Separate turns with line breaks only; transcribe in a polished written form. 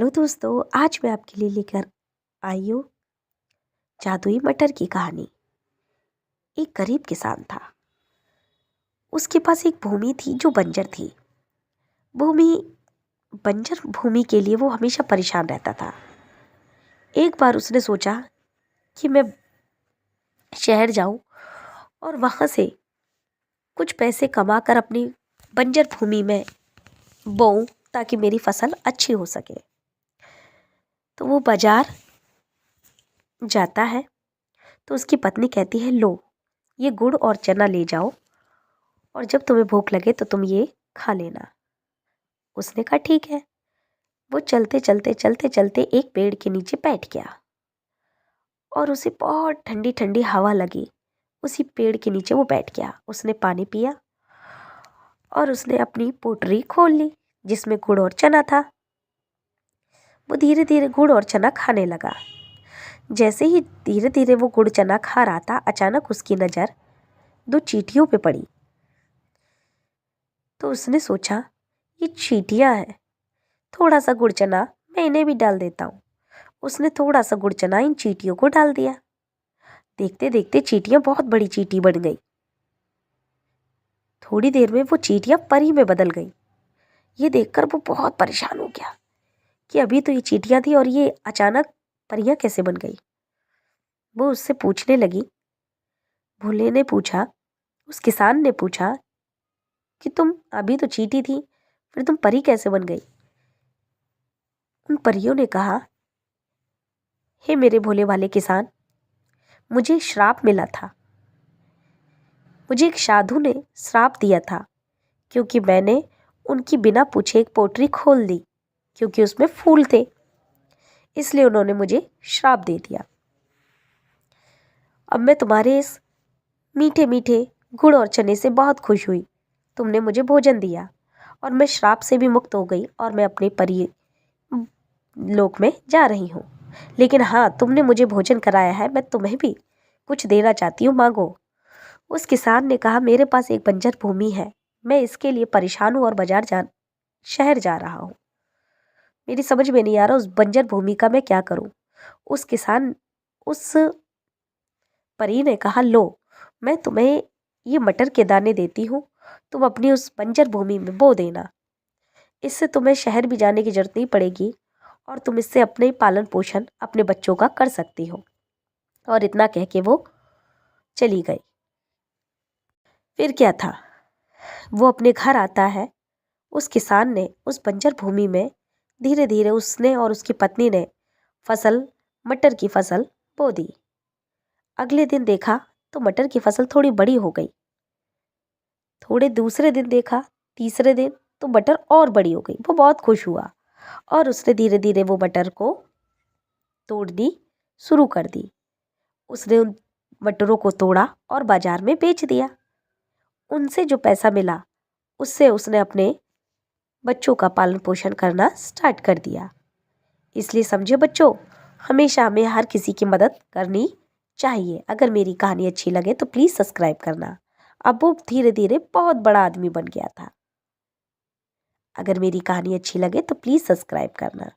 Hello दोस्तों, आज मैं आपके लिए लेकर आई हूँ जादुई मटर की कहानी। एक गरीब किसान था। उसके पास एक भूमि थी जो बंजर थी। भूमि बंजर भूमि के लिए वो हमेशा परेशान रहता था। एक बार उसने सोचा कि मैं शहर जाऊं और वहाँ से कुछ पैसे कमाकर अपनी बंजर भूमि में बोऊं ताकि मेरी फसल अच्छी हो सके। तो वो बाजार जाता है तो उसकी पत्नी कहती है, लो ये गुड़ और चना ले जाओ और जब तुम्हें भूख लगे तो तुम ये खा लेना। उसने कहा ठीक है। वो चलते चलते चलते चलते एक पेड़ के नीचे बैठ गया और उसे बहुत ठंडी ठंडी हवा लगी। उसी पेड़ के नीचे वो बैठ गया। उसने पानी पिया और उसने अपनी पोटली खोल ली जिसमें गुड़ और चना था। वो धीरे धीरे गुड़ और चना खाने लगा। जैसे ही धीरे धीरे वो गुड़ चना खा रहा था, अचानक उसकी नज़र दो चींटियों पे पड़ी। तो उसने सोचा ये चींटियां हैं, थोड़ा सा गुड़ चना मैं इन्हें भी डाल देता हूँ। उसने थोड़ा सा गुड़ चना इन चींटियों को डाल दिया। देखते देखते चींटियां बहुत बड़ी चींटी बन गई। थोड़ी देर में वो चींटियां परी में बदल गई। ये देखकर वो बहुत परेशान हो गया कि अभी तो ये चींटियां थी और ये अचानक परियां कैसे बन गई। वो उससे पूछने लगी। भोले ने पूछा, उस किसान ने पूछा कि तुम अभी तो चींटी थी, फिर तुम परी कैसे बन गई। उन परियों ने कहा, हे मेरे भोले वाले किसान, मुझे श्राप मिला था। मुझे एक साधु ने श्राप दिया था क्योंकि मैंने उनकी बिना पूछे एक पोटली खोल दी क्योंकि उसमें फूल थे, इसलिए उन्होंने मुझे श्राप दे दिया। अब मैं तुम्हारे इस मीठे मीठे गुड़ और चने से बहुत खुश हुई। तुमने मुझे भोजन दिया और मैं श्राप से भी मुक्त हो गई और मैं अपने परी लोक में जा रही हूँ। लेकिन हाँ, तुमने मुझे भोजन कराया है, मैं तुम्हें भी कुछ देना चाहती हूँ, मांगो। उस किसान ने कहा, मेरे पास एक बंजर भूमि है, मैं इसके लिए परेशान हूँ और शहर जा रहा हूँ। मेरी समझ में नहीं आ रहा उस बंजर भूमि का मैं क्या करूँ। उस परी ने कहा, लो मैं तुम्हें ये मटर के दाने देती हूँ, तुम अपनी उस बंजर भूमि में बो देना। इससे तुम्हें शहर भी जाने की जरूरत नहीं पड़ेगी और तुम इससे अपने पालन पोषण अपने बच्चों का कर सकती हो। और इतना कह के वो चली गई। फिर क्या था, वो अपने घर आता है। उस किसान ने उस बंजर भूमि में धीरे धीरे उसने और उसकी पत्नी ने मटर की फसल बो दी। अगले दिन देखा तो मटर की फसल थोड़ी बड़ी हो गई। थोड़े दूसरे दिन देखा, तीसरे दिन तो मटर और बड़ी हो गई। वो बहुत खुश हुआ और उसने धीरे धीरे वो मटर को तोड़नी शुरू कर दी। उसने उन मटरों को तोड़ा और बाजार में बेच दिया। उनसे जो पैसा मिला उससे उसने अपने बच्चों का पालन पोषण करना स्टार्ट कर दिया। इसलिए समझे बच्चों, हमेशा हमें हर किसी की मदद करनी चाहिए। अगर मेरी कहानी अच्छी लगे तो प्लीज़ सब्सक्राइब करना। अब वो धीरे धीरे बहुत बड़ा आदमी बन गया था। अगर मेरी कहानी अच्छी लगे तो प्लीज़ सब्सक्राइब करना।